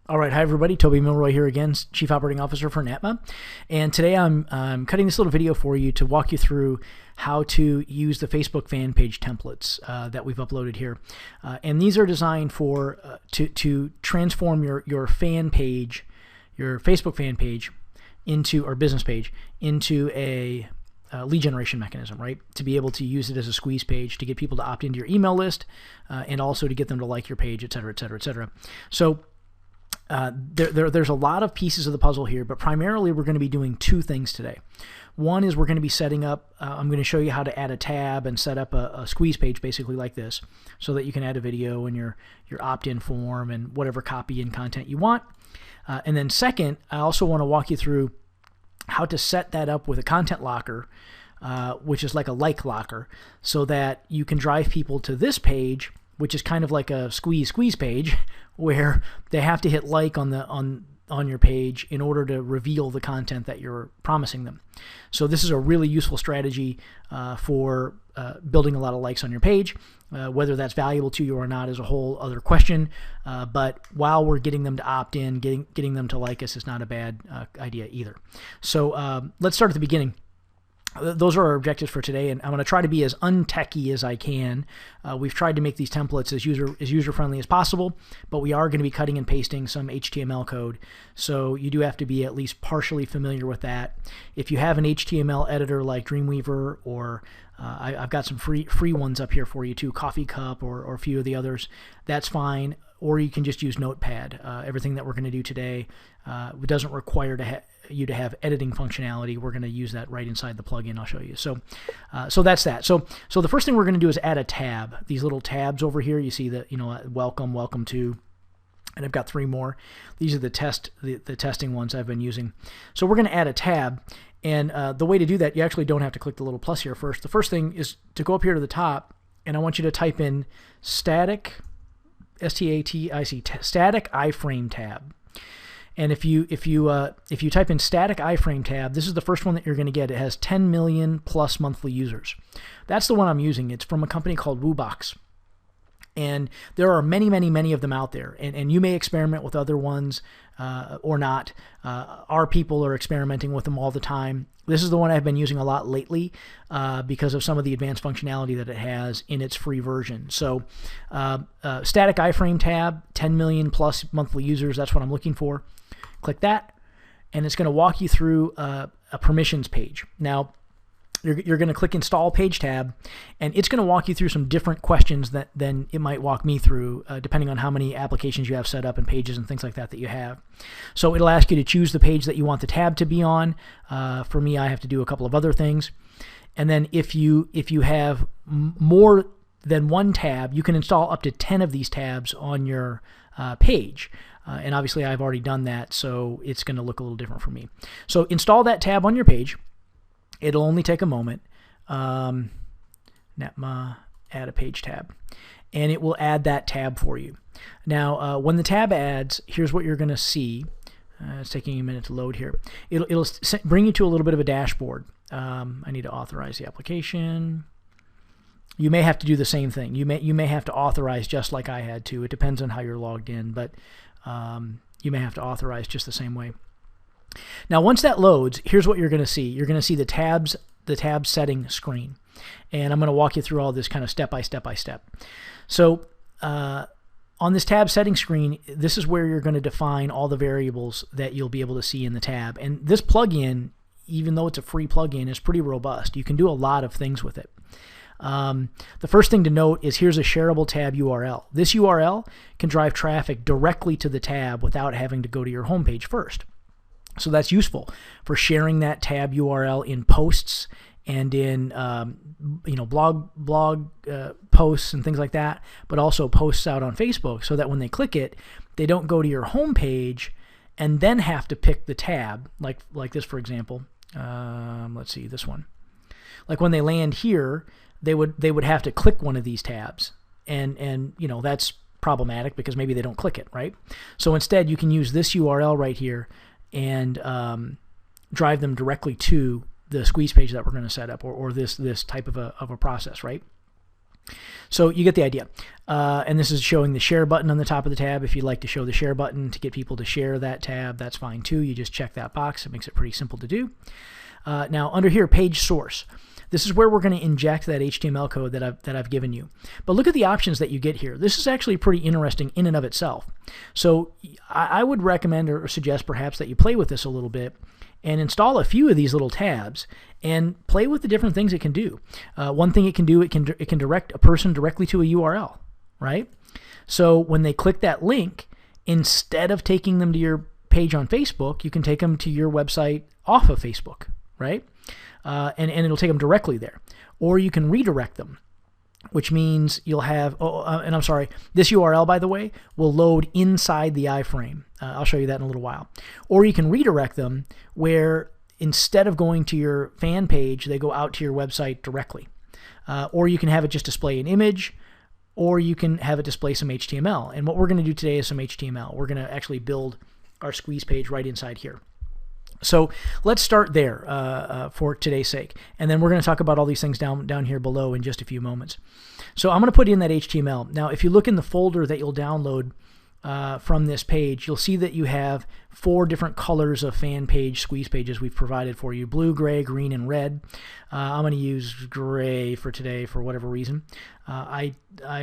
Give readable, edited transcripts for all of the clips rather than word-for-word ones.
All right, hi everybody, Toby Milroy here again, Chief Operating Officer for NATMA. And today I'm cutting this little video for you to walk you through how to use the Facebook fan page templates that we've uploaded here. And these are designed for to transform your fan page, your Facebook fan page, into, or business page, into a lead generation mechanism, right? To be able to use it as a squeeze page to get people to opt into your email list and also to get them to like your page, et cetera, et cetera, et cetera. So there's a lot of pieces of the puzzle here, but primarily we're going to be doing two things today. One is we're going to be setting up, I'm going to show you how to add a tab and set up a squeeze page basically like this so that you can add a video and your opt-in form and whatever copy and content you want. And then second, I also want to walk you through how to set that up with a content locker, which is like a like locker, so that you can drive people to this page, which is kind of like a squeeze page, where they have to hit like on your page in order to reveal the content that you're promising them. So this is a really useful strategy for building a lot of likes on your page. Whether that's valuable to you or not is a whole other question. But while we're getting them to opt in, getting them to like us is not a bad idea either. So let's start at the beginning. Those are our objectives for today, and I'm going to try to be as untechy as I can. We've tried to make these templates as user-friendly as possible, but we are going to be cutting and pasting some HTML code, so you do have to be at least partially familiar with that. If you have an HTML editor like Dreamweaver, or I've got some free ones up here for you too, Coffee Cup or a few of the others, that's fine. Or you can just use Notepad. Everything that we're going to do today doesn't require you to have editing functionality. We're going to use that right inside the plugin. I'll show you. So that's that. So the first thing we're going to do is add a tab. These little tabs over here, you see that, welcome to, and I've got 3 more. These are the testing ones I've been using. So we're going to add a tab, and the way to do that, you actually don't have to click the little plus here first. The first thing is to go up here to the top, and I want you to type in static. Static iframe tab. And if you type in static iframe tab, this is the first one that you're going to get. It has 10 million plus monthly users. That's the one I'm using. It's from a company called WooBox. And there are many of them out there, and you may experiment with other ones or not. Our people are experimenting with them all the time. This is the one I've been using a lot lately because of some of the advanced functionality that it has in its free version. So static iframe tab, 10 million plus monthly users, that's what I'm looking for. Click that, and it's going to walk you through a permissions page. Now, you're going to click Install Page tab, and it's going to walk you through some different questions than it might walk me through, depending on how many applications you have set up and pages and things like that you have. So it'll ask you to choose the page that you want the tab to be on. For me, I have to do a couple of other things. And then if you have more than one tab, you can install up to 10 of these tabs on your page. And obviously, I've already done that, so it's going to look a little different for me. So install that tab on your page. It'll only take a moment. NATMA, add a page tab. And it will add that tab for you. Now, when the tab adds, here's what you're going to see. It's taking a minute to load here. It'll bring you to a little bit of a dashboard. I need to authorize the application. You may have to do the same thing. You may have to authorize just like I had to. It depends on how you're logged in, but you may have to authorize just the same way. Now, once that loads, here's what you're going to see. You're going to see the tab setting screen. And I'm going to walk you through all this kind of step by step. So on this tab setting screen, this is where you're going to define all the variables that you'll be able to see in the tab. And this plugin, even though it's a free plugin, is pretty robust. You can do a lot of things with it. The first thing to note is here's a shareable tab URL. This URL can drive traffic directly to the tab without having to go to your homepage first. So that's useful for sharing that tab URL in posts and in blog posts and things like that, but also posts out on Facebook, so that when they click it, they don't go to your home page and then have to pick the tab, like this, for example. Let's see, this one. Like when they land here, they would have to click one of these tabs, and that's problematic because maybe they don't click it, right? So instead, you can use this URL right here and drive them directly to the squeeze page that we're going to set up, or this type of a process, right? So you get the idea. And this is showing the share button on the top of the tab. If you'd like to show the share button to get people to share that tab, that's fine too. You just check that box. It makes it pretty simple to do. Now under here, page source. This is where we're going to inject that HTML code that I've given you. But look at the options that you get here. This is actually pretty interesting in and of itself. So I would recommend or suggest perhaps that you play with this a little bit and install a few of these little tabs and play with the different things it can do. One thing it can do, it can direct a person directly to a URL, right? So when they click that link, instead of taking them to your page on Facebook, you can take them to your website off of Facebook, right? And it'll take them directly there. Or you can redirect them, which means you'll have, and I'm sorry, this URL, by the way, will load inside the iframe. I'll show you that in a little while. Or you can redirect them where instead of going to your fan page, they go out to your website directly. Or you can have it just display an image, or you can have it display some HTML. And what we're going to do today is some HTML. We're going to actually build our squeeze page right inside here. So let's start there for today's sake, and then we're going to talk about all these things down here below in just a few moments. So I'm going to put in that HTML. Now, if you look in the folder that you'll download from this page, you'll see that you have 4 different colors of fan page squeeze pages we've provided for you: blue, gray, green, and red. I'm going to use gray for today for whatever reason. I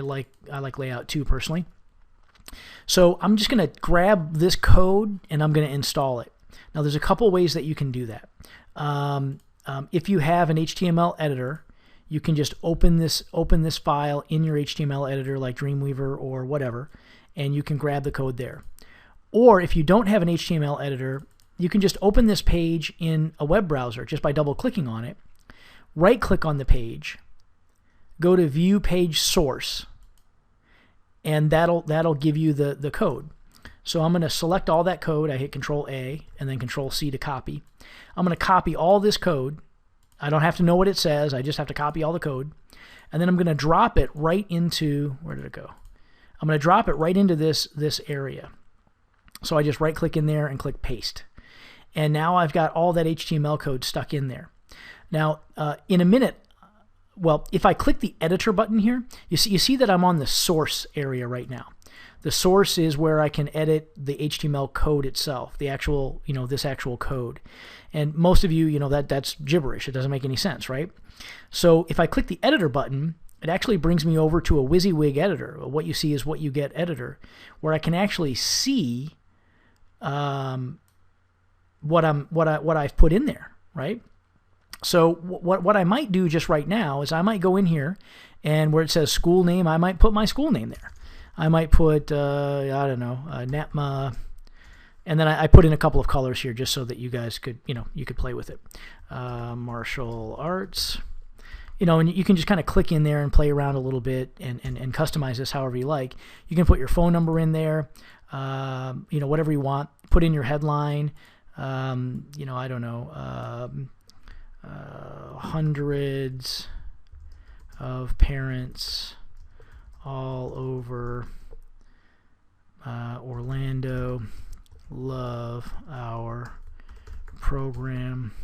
like layout 2 personally. So I'm just going to grab this code and I'm going to install it. Now, there's a couple ways that you can do that. If you have an HTML editor, you can just open this file in your HTML editor like Dreamweaver or whatever, and you can grab the code there. Or if you don't have an HTML editor, you can just open this page in a web browser just by double-clicking on it. Right-click on the page, go to View Page Source, and that'll give you the code. So I'm going to select all that code. I hit Control A and then Control C to copy. I'm going to copy all this code. I don't have to know what it says. I just have to copy all the code. And then I'm going to drop it right into, where did it go? I'm going to drop it right into this area. So I just right click in there and click Paste. And now I've got all that HTML code stuck in there. Now, in a minute, well, if I click the editor button here, you see that I'm on the source area right now. The source is where I can edit the HTML code itself, the actual, this actual code. And most of you, that's gibberish. It doesn't make any sense, right? So if I click the editor button, it actually brings me over to a WYSIWYG editor. What you see is what you get editor, where I can actually see what I've put in there, right? So what I might do just right now is I might go in here, and where it says school name, I might put my school name there. I might put, I don't know, NATMA, and then I put in a couple of colors here just so that you guys could, you could play with it. Martial arts, and you can just kind of click in there and play around a little bit and customize this however you like. You can put your phone number in there, whatever you want. Put in your headline, I don't know, hundreds of parents all over Orlando love our program.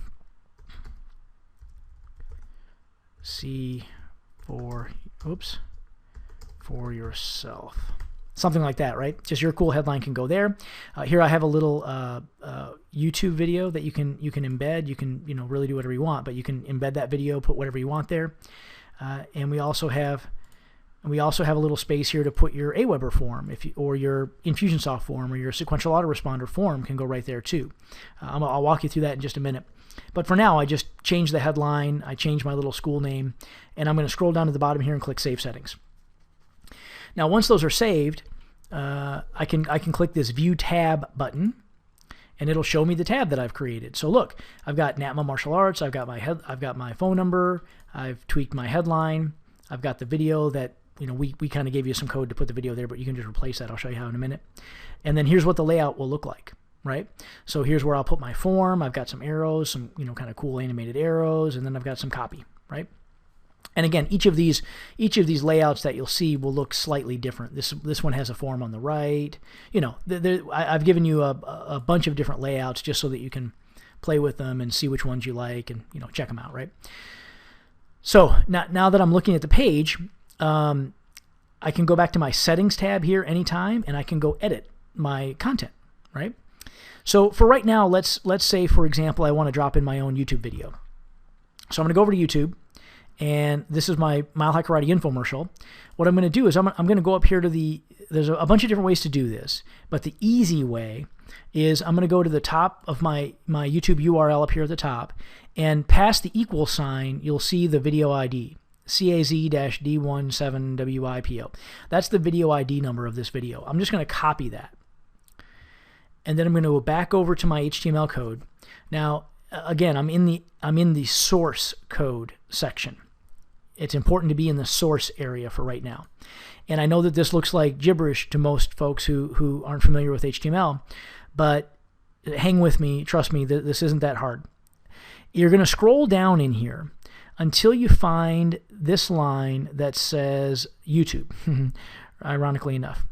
See for yourself. Something like that, right? Just your cool headline can go there. Here I have a little YouTube video that you can embed. You can really do whatever you want, but you can embed that video, put whatever you want there. And we also have a little space here to put your AWeber form, or your Infusionsoft form, or your sequential autoresponder form can go right there too. I'll walk you through that in just a minute. But for now, I just changed the headline, I changed my little school name, and I'm going to scroll down to the bottom here and click Save Settings. Now, once those are saved, I can click this View Tab button, and it'll show me the tab that I've created. So look, I've got NATMA Martial Arts, I've got my phone number, I've tweaked my headline, I've got the video that we kind of gave you some code to put the video there, but you can just replace that. I'll show you how in a minute. And then here's what the layout will look like, right? So here's where I'll put my form. I've got some arrows, some kind of cool animated arrows, and then I've got some copy, right? And again, each of these layouts that you'll see will look slightly different. This one has a form on the right. I've given you a bunch of different layouts just so that you can play with them and see which ones you like and check them out, right? So now that I'm looking at the page, I can go back to my settings tab here anytime, and I can go edit my content, right? So for right now, let's say, for example, I want to drop in my own YouTube video. So I'm going to go over to YouTube, and this is my Mile High Karate infomercial. What I'm going to do is I'm going to go up here to there's a bunch of different ways to do this, but the easy way is I'm going to go to the top of my YouTube URL up here at the top, and past the equal sign, you'll see the video ID, CAZ-D17WIPO. That's the video ID number of this video. I'm just going to copy that. And then I'm going to go back over to my HTML code. Now, again, I'm in the source code section. It's important to be in the source area for right now. And I know that this looks like gibberish to most folks who aren't familiar with HTML, but hang with me, trust me, this isn't that hard. You're going to scroll down in here until you find this line that says YouTube, ironically enough.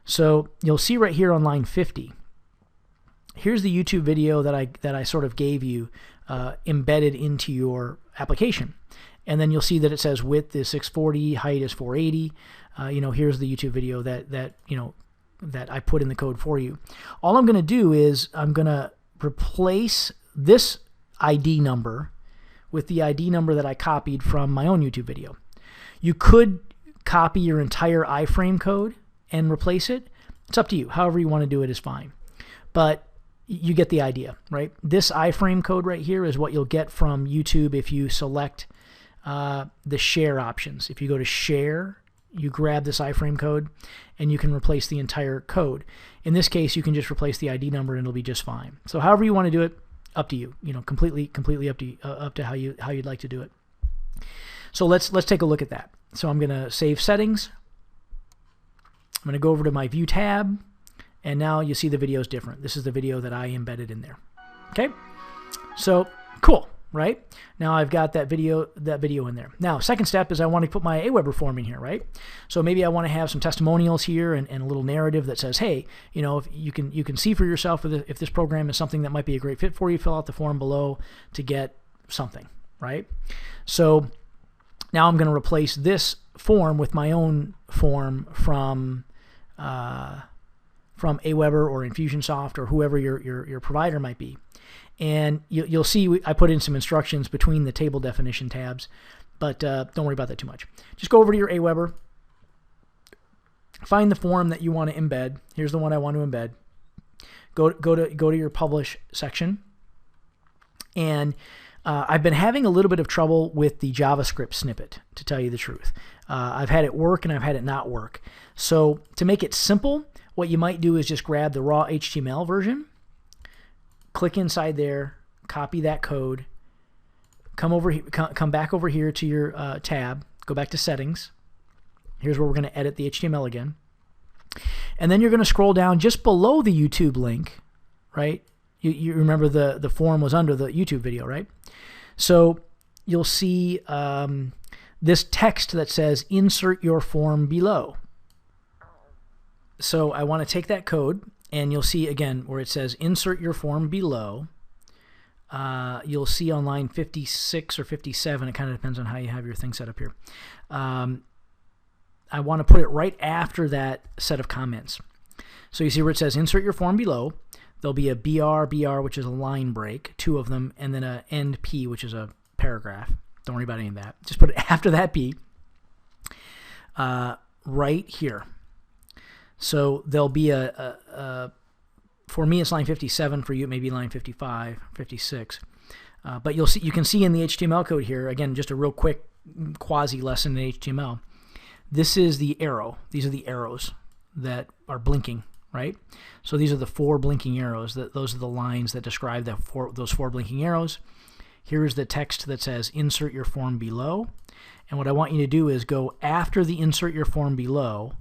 So you'll see right here on line 50, here's the YouTube video that I sort of gave you embedded into your application. And then you'll see that it says width is 640, height is 480. Here's the YouTube video that I put in the code for you. All I'm going to do is I'm going to replace this ID number with the ID number that I copied from my own YouTube video. You could copy your entire iframe code and replace it. It's up to you. However you want to do it is fine. But you get the idea, right? This iframe code right here is what you'll get from YouTube if you select the share options. If you go to share, you grab this iframe code and you can replace the entire code. In this case, you can just replace the ID number and it'll be just fine. So however you want to do it, up to you. Completely up to you, up to how you'd like to do it. So let's take a look at that. So I'm going to save settings. I'm going to go over to my view tab, and now you see the video is different. This is the video that I embedded in there. Okay, so cool, right? Now I've got that video in there. Now, second step is I want to put my AWeber form in here, right? So maybe I want to have some testimonials here and a little narrative that says, hey, if you can see for yourself if this program is something that might be a great fit for you, fill out the form below to get something, right? So now I'm going to replace this form with my own form from AWeber or Infusionsoft or whoever your provider might be. And you'll see I put in some instructions between the table definition tabs, but don't worry about that too much. Just go over to your AWeber, find the form that you want to embed. Here's the one I want to embed. Go to your publish section, and I've been having a little bit of trouble with the JavaScript snippet, to tell you the truth. I've had it work and I've had it not work. So to make it simple, what you might do is just grab the raw HTML version, click inside there, copy that code, come back over here to your tab, go back to settings. Here's where we're going to edit the HTML again. And then you're going to scroll down just below the YouTube link, right? You remember the form was under the YouTube video, right? So you'll see this text that says insert your form below. So I want to take that code, and you'll see again where it says insert your form below. You'll see on line 56 or 57, it kind of depends on how you have your thing set up here. I want to put it right after that set of comments. So you see where it says insert your form below. There'll be a BR, which is a line break, 2 of them, and then a end P, which is a paragraph. Don't worry about any of that. Just put it after that P right here. So there'll be for me it's line 57, for you it may be line 55, 56. But you can see in the HTML code here, again, just a real quick quasi lesson in HTML. This is the arrow. These are the arrows that are blinking, right? So these are the 4 blinking arrows. Those are the lines that describe those 4 blinking arrows. Here's the text that says insert your form below. And what I want you to do is go after the insert your form below,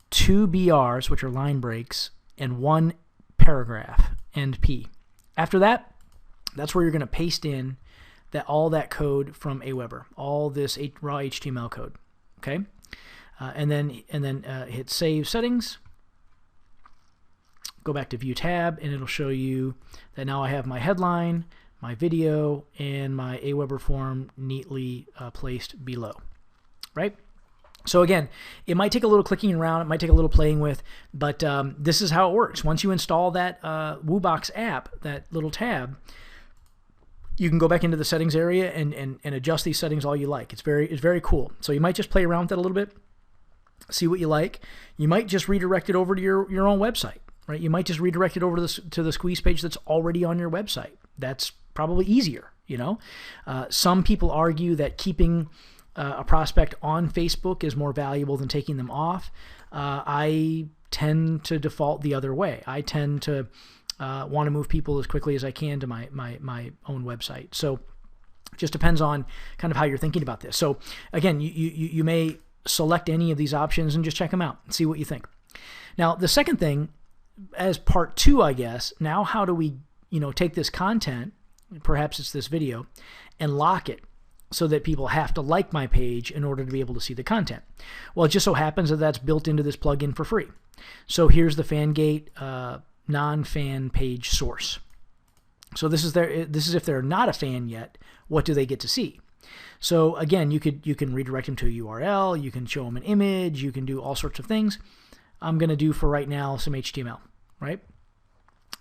2 BRs, which are line breaks, and 1 paragraph, end P. After that, that's where you're going to paste in all that code from AWeber, all this raw HTML code. Okay, and then hit Save Settings. Go back to View tab, and it'll show you that now I have my headline, my video, and my AWeber form neatly placed below. Right? So again, it might take a little clicking around, it might take a little playing with, but this is how it works. Once you install that WooBox app, that little tab, you can go back into the settings area and adjust these settings all you like. It's very cool. So you might just play around with it a little bit, see what you like. You might just redirect it over to your own website, right? You might just redirect it over to the Squeeze page that's already on your website. That's probably easier, you know. Some people argue that keeping a prospect on Facebook is more valuable than taking them off. I tend to default the other way. I tend to want to move people as quickly as I can to my own website. So it just depends on kind of how you're thinking about this. So again, you may select any of these options and just check them out and see what you think. Now, the second thing, as part 2, I guess, now how do we, take this content, perhaps it's this video, and lock it so that people have to like my page in order to be able to see the content? Well, it just so happens that that's built into this plugin for free. So here's the FanGate non-fan page source. So this is if they're not a fan yet, what do they get to see? So again, you can redirect them to a URL, you can show them an image, you can do all sorts of things. I'm going to do for right now some HTML, right?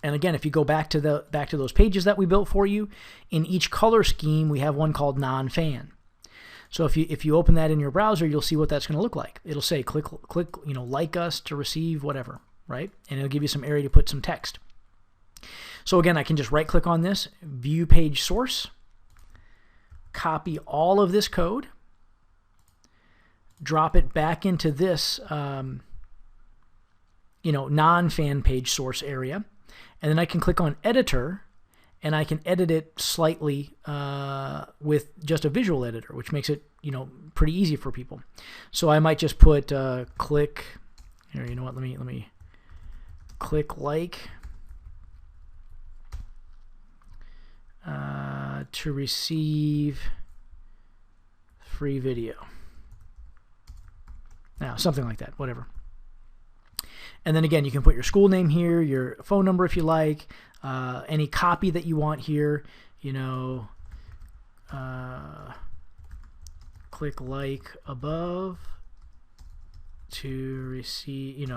And again, if you go back to those pages that we built for you, in each color scheme we have one called non-fan. So if you open that in your browser, you'll see what that's going to look like. It'll say click like us to receive whatever, right? And it'll give you some area to put some text. So again, I can just right click on this, view page source, copy all of this code, drop it back into this non-fan page source area. And then I can click on editor and I can edit it slightly with just a visual editor, which makes it, pretty easy for people. So I might just put click here. You know what? Let me click like to receive free video. Now, something like that, whatever. And then again, you can put your school name here, your phone number if you like, any copy that you want here, click like above to receive,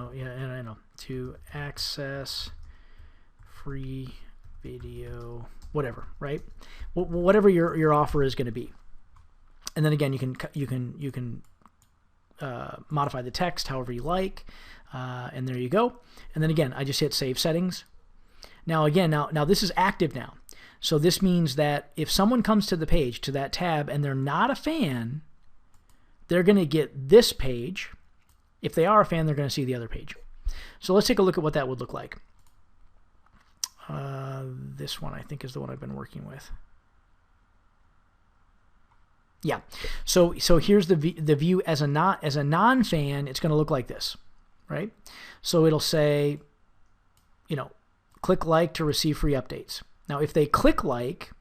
to access free video, whatever, right? Whatever your offer is going to be. And then again, you can modify the text however you like. And there you go. And then again, I just hit Save Settings. Now again, now this is active now. So this means that if someone comes to the page, to that tab, and they're not a fan, they're going to get this page. If they are a fan, they're going to see the other page. So let's take a look at what that would look like. This one, I think, is the one I've been working with. Yeah. So here's the view as a non-fan. It's going to look like this. Right? So it'll say, click like to receive free updates. Now, if they click like,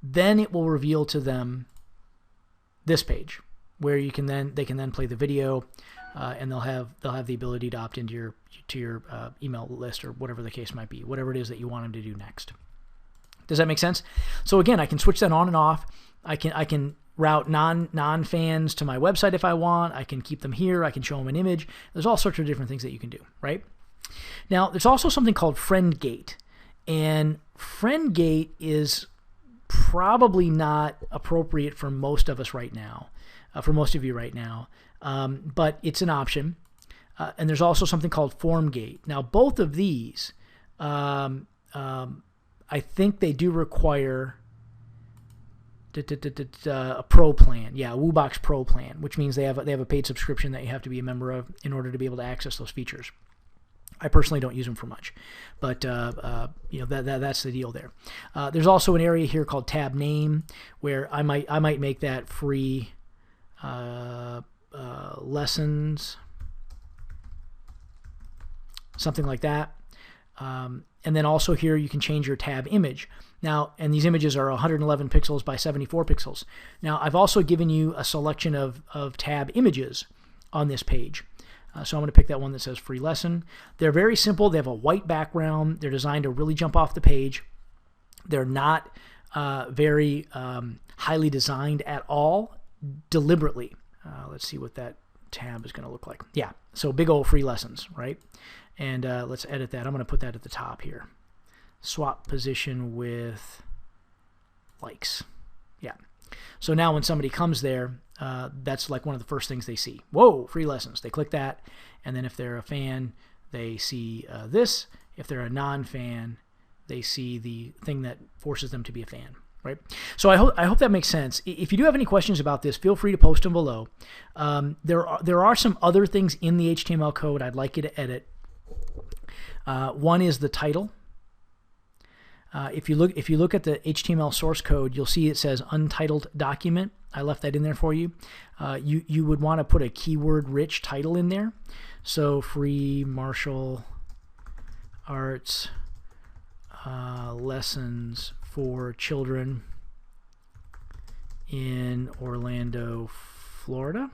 then it will reveal to them this page where they can then play the video, and they'll have the ability to opt into your email list or whatever the case might be, whatever it is that you want them to do next. Does that make sense? So again, I can switch that on and off. I can route non-fans to my website if I want. I can keep them here. I can show them an image. There's all sorts of different things that you can do, right? Now, there's also something called FriendGate. And FriendGate is probably not appropriate for most of us right now, for most of you right now, but it's an option. And there's also something called FormGate. Now, both of these, I think they do require a pro plan. Yeah, a WooBox Pro plan, which means they have a paid subscription that you have to be a member of in order to be able to access those features. I personally don't use them for much, but that's the deal there. There's also an area here called tab name where I might make that free lessons, something like that. And then also here you can change your tab image. Now, and these images are 111 pixels by 74 pixels. Now, I've also given you a selection of tab images on this page. So I'm going to pick that one that says free lesson. They're very simple. They have a white background. They're designed to really jump off the page. They're not very highly designed at all, deliberately. Let's see what that tab is going to look like. Yeah, so big old free lessons, right? And let's edit that. I'm going to put that at the top here. Swap position with likes. Yeah. So now when somebody comes there, that's like one of the first things they see. Whoa, free lessons. They click that, and then if they're a fan, they see this. If they're a non-fan, they see the thing that forces them to be a fan. Right. So I hope that makes sense. If you do have any questions about this, feel free to post them below. There are some other things in the HTML code I'd like you to edit. One is the title. If you look at the HTML source code, you'll see it says untitled document. I left that in there for you. You would want to put a keyword-rich title in there. So free martial arts lessons for children in Orlando, Florida.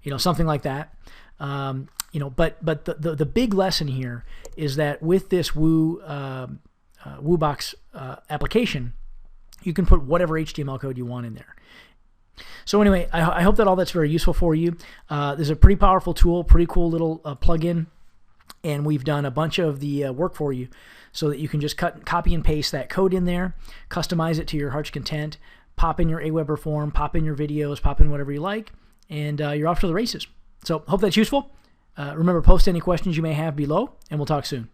You know, something like that. You know, but the big lesson here is that with this WooBox application, you can put whatever HTML code you want in there. So anyway, I hope that all that's very useful for you. This is a pretty powerful tool, pretty cool little plugin, and we've done a bunch of the work for you so that you can just copy and paste that code in there, customize it to your heart's content, pop in your AWeber form, pop in your videos, pop in whatever you like, and you're off to the races. So hope that's useful. Remember, post any questions you may have below, and we'll talk soon.